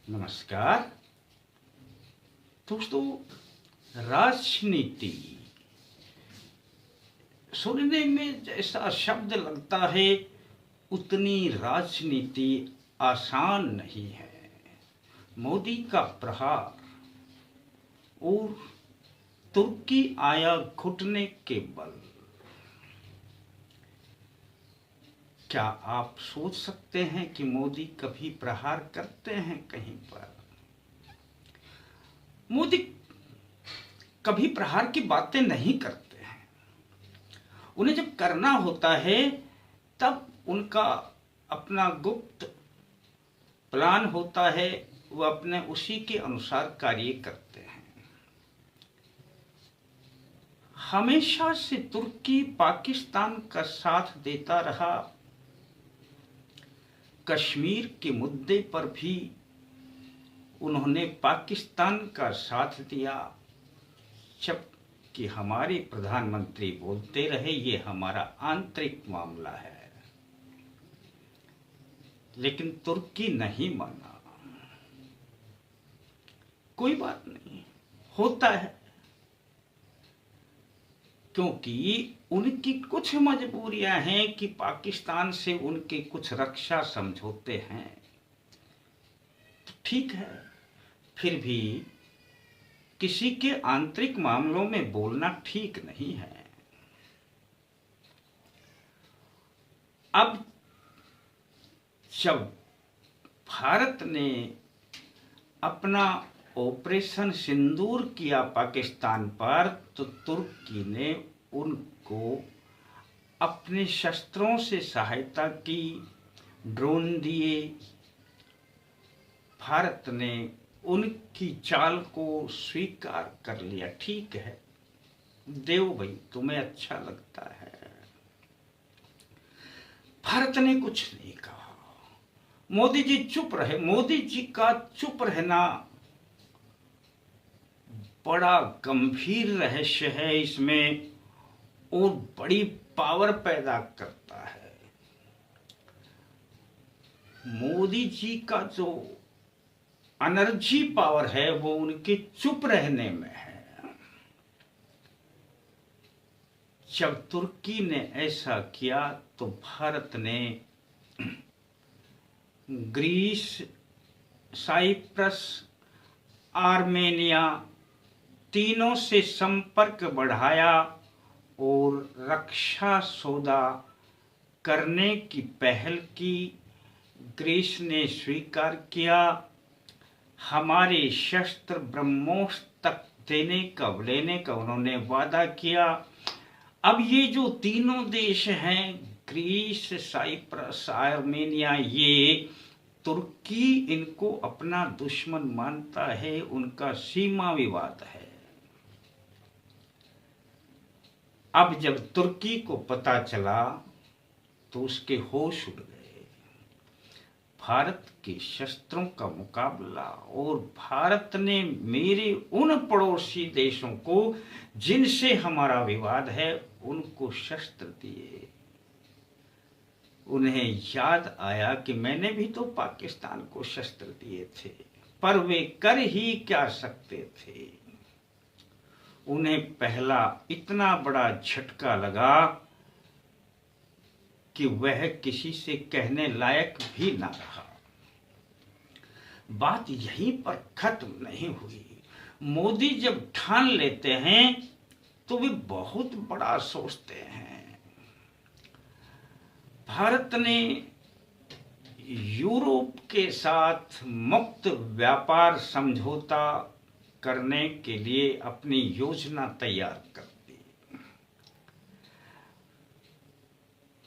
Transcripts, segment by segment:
नमस्कार दोस्तों। राजनीति सुनने में जैसा शब्द लगता है उतनी राजनीति आसान नहीं है। मोदी का प्रहार और तुर्की आया घुटने के बल। क्या आप सोच सकते हैं कि मोदी कभी प्रहार करते हैं कहीं पर? मोदी कभी प्रहार की बातें नहीं करते हैं। उन्हें जब करना होता है तब उनका अपना गुप्त प्लान होता है, वो अपने उसी के अनुसार कार्य करते हैं। हमेशा से तुर्की पाकिस्तान का साथ देता रहा। कश्मीर के मुद्दे पर भी उन्होंने पाकिस्तान का साथ दिया, जबकि हमारे प्रधानमंत्री बोलते रहे ये हमारा आंतरिक मामला है, लेकिन तुर्की नहीं माना। कोई बात नहीं, होता है, क्योंकि उनकी कुछ मजबूरियां हैं कि पाकिस्तान से उनके कुछ रक्षा समझौते हैं। तो ठीक है, फिर भी किसी के आंतरिक मामलों में बोलना ठीक नहीं है। अब जब भारत ने अपना ऑपरेशन सिंदूर किया पाकिस्तान पर, तो तुर्की ने उनको अपने शस्त्रों से सहायता की, ड्रोन दिए। भारत ने उनकी चाल को स्वीकार कर लिया। ठीक है, देव भाई, तुम्हें अच्छा लगता है। भारत ने कुछ नहीं कहा। मोदी जी चुप रहे। मोदी जी का चुप रहना बड़ा गंभीर रहस्य है इसमें, और बड़ी पावर पैदा करता है। मोदी जी का जो एनर्जी पावर है वो उनके चुप रहने में है। जब तुर्की ने ऐसा किया तो भारत ने ग्रीस, साइप्रस, आर्मेनिया तीनों से संपर्क बढ़ाया और रक्षा सौदा करने की पहल की। ग्रीस ने स्वीकार किया। हमारे शस्त्र ब्रह्मोस तक लेने का उन्होंने वादा किया। अब ये जो तीनों देश हैं, ग्रीस, साइप्रस, आर्मेनिया, ये तुर्की इनको अपना दुश्मन मानता है, उनका सीमा विवाद है। अब जब तुर्की को पता चला तो उसके होश उड़ गए। भारत के शस्त्रों का मुकाबला, और भारत ने मेरे उन पड़ोसी देशों को जिनसे हमारा विवाद है उनको शस्त्र दिए। उन्हें याद आया कि मैंने भी तो पाकिस्तान को शस्त्र दिए थे, पर वे कर ही क्या सकते थे। उन्हें पहला इतना बड़ा झटका लगा कि वह किसी से कहने लायक भी ना रहा। बात यहीं पर खत्म नहीं हुई। मोदी जब ठान लेते हैं तो वे बहुत बड़ा सोचते हैं। भारत ने यूरोप के साथ मुक्त व्यापार समझौता करने के लिए अपनी योजना तैयार कर दी।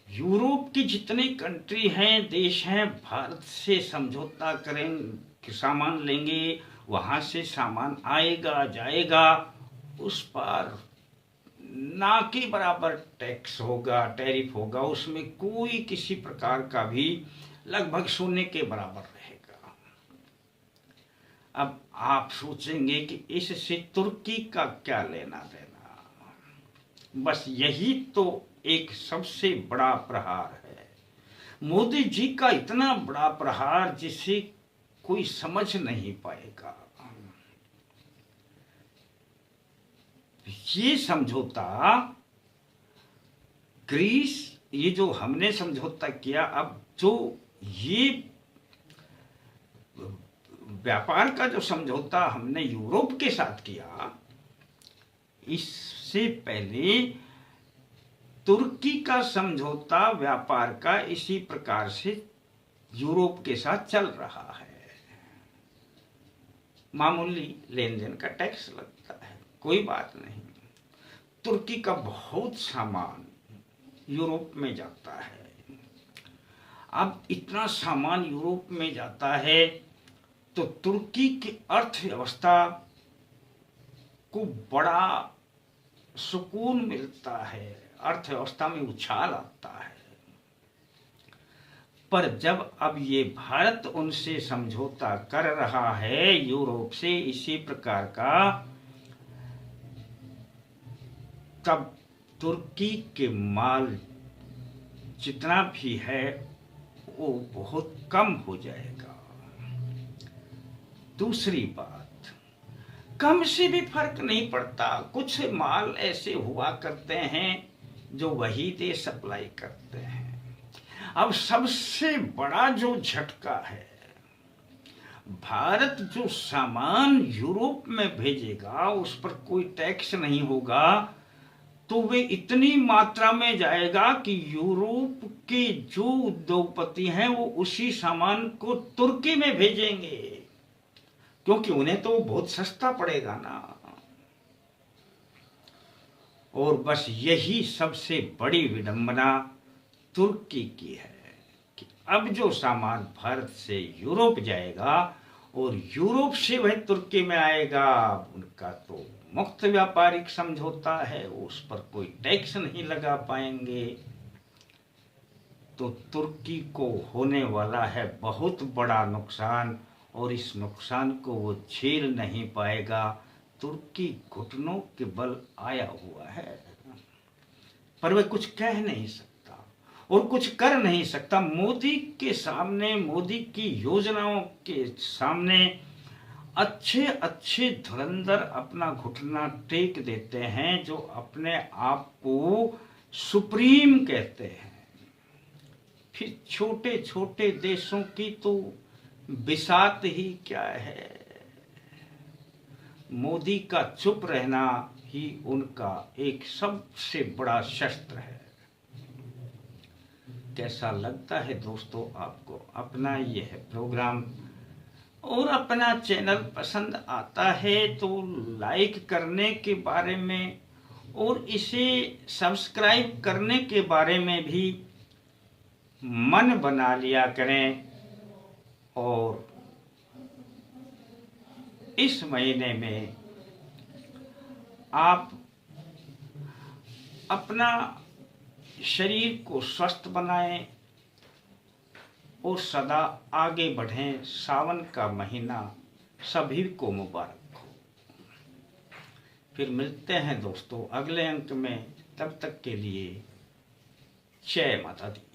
यूरोप की जितनी कंट्री हैं, देश हैं, भारत से समझौता करें, सामान लेंगे, वहां से सामान आएगा जाएगा, उस पर ना के बराबर टैक्स होगा, टैरिफ होगा, उसमें कोई किसी प्रकार का भी लगभग शून्य के बराबर रहेगा। अब आप सोचेंगे कि इससे तुर्की का क्या लेना देना। बस यही तो एक सबसे बड़ा प्रहार है। मोदी जी का इतना बड़ा प्रहार जिसे कोई समझ नहीं पाएगा। ये समझौता ग्रीस, ये जो हमने समझौता किया, अब जो ये व्यापार का जो समझौता हमने यूरोप के साथ किया, इससे पहले तुर्की का समझौता व्यापार का इसी प्रकार से यूरोप के साथ चल रहा है। मामूली लेन देन का टैक्स लगता है, कोई बात नहीं। तुर्की का बहुत सामान यूरोप में जाता है। अब इतना सामान यूरोप में जाता है तो तुर्की की अर्थव्यवस्था को बड़ा सुकून मिलता है, अर्थव्यवस्था में उछाल आता है। पर जब अब ये भारत उनसे समझौता कर रहा है यूरोप से इसी प्रकार का, तब तुर्की के माल जितना भी है वो बहुत कम हो जाएगा। दूसरी बात, कम से भी फर्क नहीं पड़ता। कुछ माल ऐसे हुआ करते हैं जो वही देश सप्लाई करते हैं। अब सबसे बड़ा जो झटका है, भारत जो सामान यूरोप में भेजेगा उस पर कोई टैक्स नहीं होगा, तो वे इतनी मात्रा में जाएगा कि यूरोप के जो उद्योगपति हैं वो उसी सामान को तुर्की में भेजेंगे, क्योंकि उन्हें तो बहुत सस्ता पड़ेगा ना। और बस यही सबसे बड़ी विडंबना तुर्की की है कि अब जो सामान भारत से यूरोप जाएगा और यूरोप से वह तुर्की में आएगा, उनका तो मुक्त व्यापारिक समझौता है, उस पर कोई टैक्स नहीं लगा पाएंगे। तो तुर्की को होने वाला है बहुत बड़ा नुकसान, और इस नुकसान को वो झेल नहीं पाएगा। तुर्की घुटनों के बल आया हुआ है, पर वह कुछ कह नहीं सकता और कुछ कर नहीं सकता। मोदी के सामने, मोदी की योजनाओं के सामने अच्छे अच्छे धुरंधर अपना घुटना टेक देते हैं, जो अपने आप को सुप्रीम कहते हैं। फिर छोटे छोटे देशों की तो बिसात ही क्या है। मोदी का चुप रहना ही उनका एक सबसे बड़ा शस्त्र है। कैसा लगता है दोस्तों आपको अपना यह प्रोग्राम, और अपना चैनल पसंद आता है तो लाइक करने के बारे में और इसे सब्सक्राइब करने के बारे में भी मन बना लिया करें। और इस महीने में आप अपना शरीर को स्वस्थ बनाएं और सदा आगे बढ़ें। सावन का महीना सभी को मुबारक हो। फिर मिलते हैं दोस्तों अगले अंक में, तब तक के लिए जय माता दी।